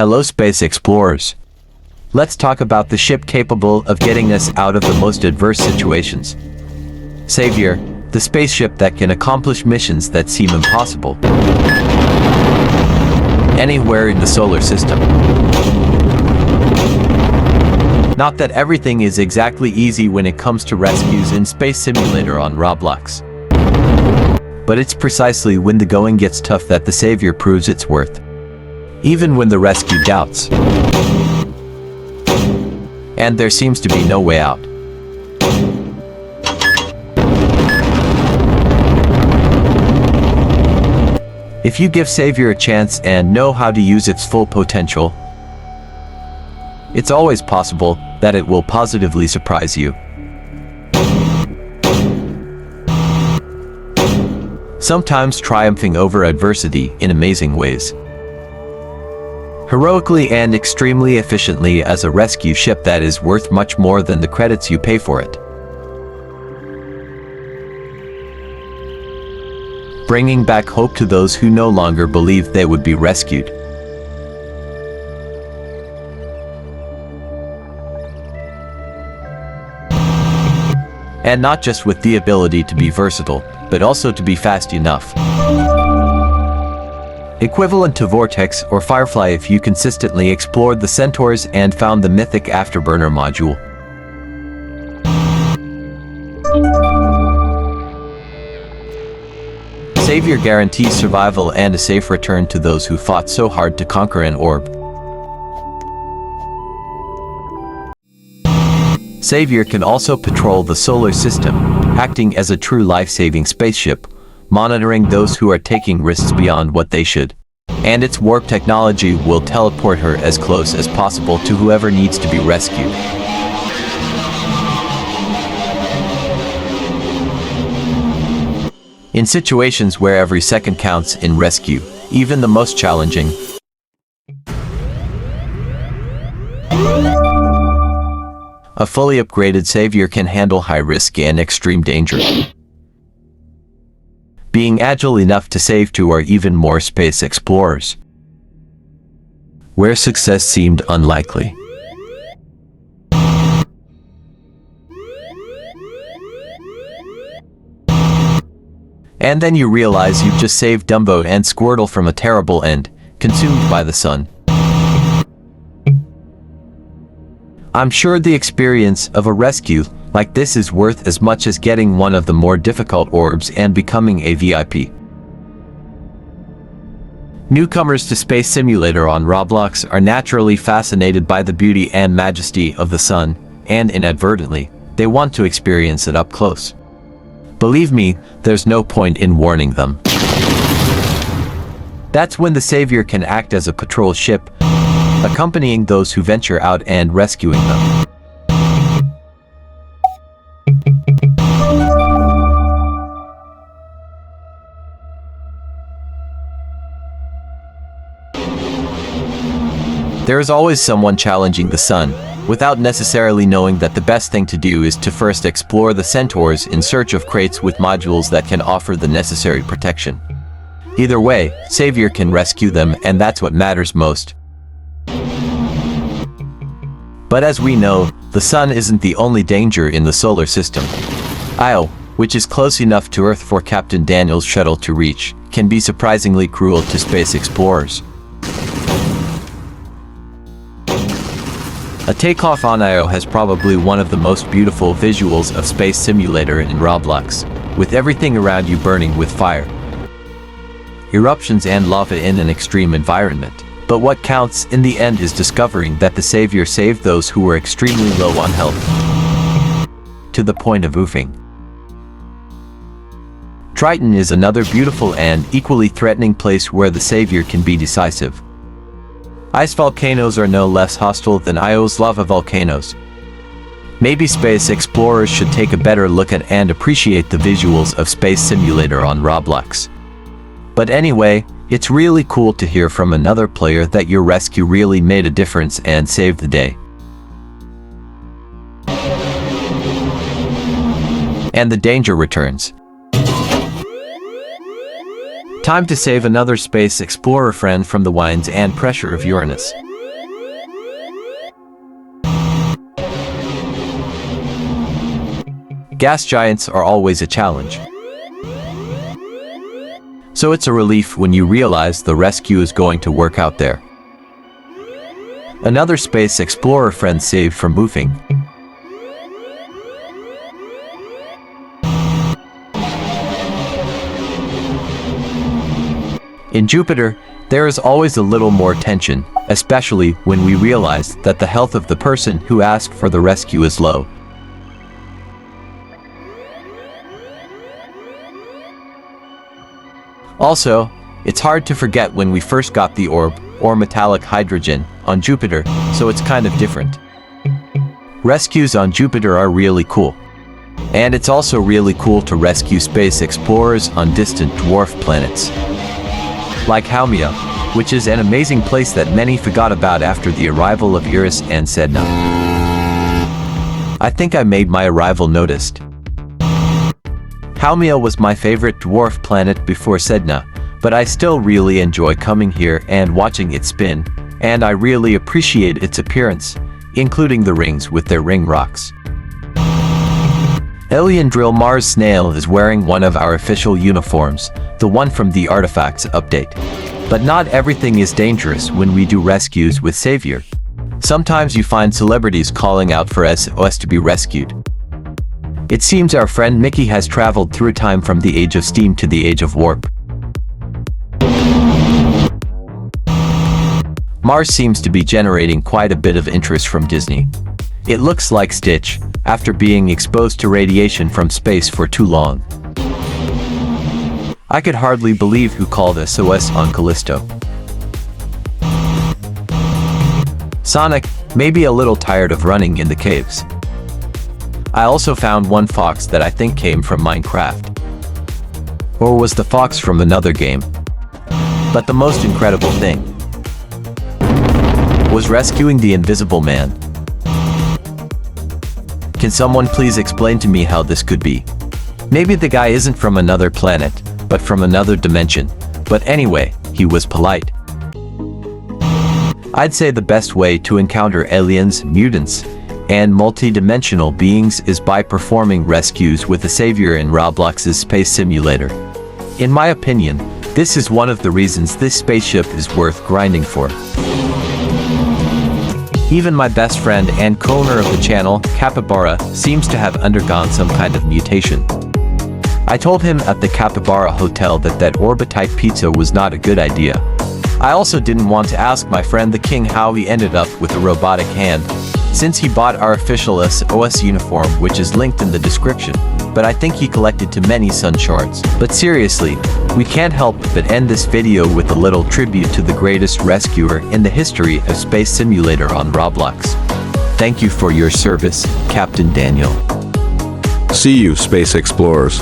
Hello space explorers. Let's talk about the ship capable of getting us out of the most adverse situations. Saviour, the spaceship that can accomplish missions that seem impossible anywhere in the solar system. Not that everything is exactly easy when it comes to rescues in Space Simulator on Roblox. But it's precisely when the going gets tough that the Saviour proves its worth. Even when the rescue doubts. And there seems to be no way out. If you give Saviour a chance and know how to use its full potential, it's always possible that it will positively surprise you. Sometimes triumphing over adversity in amazing ways. Heroically and extremely efficiently as a rescue ship that is worth much more than the credits you pay for it. Bringing back hope to those who no longer believe they would be rescued. And not just with the ability to be versatile, but also to be fast enough. Equivalent to Vortex or Firefly if you consistently explored the Centaurs and found the mythic Afterburner module. Saviour guarantees survival and a safe return to those who fought so hard to conquer an orb. Saviour can also patrol the solar system, acting as a true life-saving spaceship, monitoring those who are taking risks beyond what they should. And its warp technology will teleport her as close as possible to whoever needs to be rescued. In situations where every second counts in rescue, even the most challenging, a fully upgraded Saviour can handle high risk and extreme danger. Being agile enough to save two or even more space explorers, where success seemed unlikely. And then you realize you've just saved Dumbo and Squirtle from a terrible end, consumed by the sun. I'm sure the experience of a rescue like this is worth as much as getting one of the more difficult orbs and becoming a VIP. Newcomers to Space Simulator on Roblox are naturally fascinated by the beauty and majesty of the sun, and inadvertently, they want to experience it up close. Believe me, there's no point in warning them. That's when the Saviour can act as a patrol ship, accompanying those who venture out and rescuing them. There is always someone challenging the sun, without necessarily knowing that the best thing to do is to first explore the Centaurs in search of crates with modules that can offer the necessary protection. Either way, Saviour can rescue them, and that's what matters most. But as we know, the sun isn't the only danger in the solar system. Io, which is close enough to Earth for Captain Daniel's shuttle to reach, can be surprisingly cruel to space explorers. A takeoff on Io has probably one of the most beautiful visuals of Space Simulator in Roblox, with everything around you burning with fire, eruptions and lava in an extreme environment. But what counts in the end is discovering that the Saviour saved those who were extremely low on health, to the point of oofing. Triton is another beautiful and equally threatening place where the Saviour can be decisive. Ice volcanoes are no less hostile than Io's lava volcanoes. Maybe space explorers should take a better look at and appreciate the visuals of Space Simulator on Roblox. But anyway, it's really cool to hear from another player that your rescue really made a difference and saved the day. And the danger returns. Time to save another space explorer friend from the winds and pressure of Uranus. gas giants are always a challenge. So it's a relief when you realize the rescue is going to work out there. Another space explorer friend saved from moving. In Jupiter, there is always a little more tension, especially when we realize that the health of the person who asked for the rescue is low. Also, it's hard to forget when we first got the orb, or metallic hydrogen, on Jupiter, so it's kind of different. Rescues on Jupiter are really cool. And it's also really cool to rescue space explorers on distant dwarf planets. Like Haumea, which is an amazing place that many forgot about after the arrival of Eris and Sedna. I think I made my arrival noticed. Haumea was my favorite dwarf planet before Sedna, but I still really enjoy coming here and watching it spin, and I really appreciate its appearance, including the rings with their ring rocks. Alien Drill Mars Snail is wearing one of our official uniforms, the one from the Artifacts update. But not everything is dangerous when we do rescues with Saviour. Sometimes you find celebrities calling out for SOS to be rescued. It seems our friend Mickey has traveled through time from the age of steam to the age of warp. Mars seems to be generating quite a bit of interest from Disney. It looks like Stitch, after being exposed to radiation from space for too long. I could hardly believe who called SOS on Callisto. Sonic, may be a little tired of running in the caves. I also found one fox that I think came from Minecraft. Or was the fox from another game? But the most incredible thing was rescuing the Invisible Man. Can someone please explain to me how this could be? Maybe the guy isn't from another planet, but from another dimension. But anyway, he was polite. I'd say the best way to encounter aliens, mutants, and multi-dimensional beings is by performing rescues with the Saviour in Roblox's space simulator. In my opinion, this is one of the reasons this spaceship is worth grinding for. Even my best friend and co-owner of the channel, Capybara, seems to have undergone some kind of mutation. I told him at the Capybara hotel that orbitite pizza was not a good idea. I also didn't want to ask my friend the king how he ended up with a robotic hand, since he bought our official SOS uniform, which is linked in the description, but I think he collected too many sun shards. But seriously, we can't help but end this video with a little tribute to the greatest rescuer in the history of Space Simulator on Roblox. Thank you for your service, Captain Daniel. See you, Space Explorers.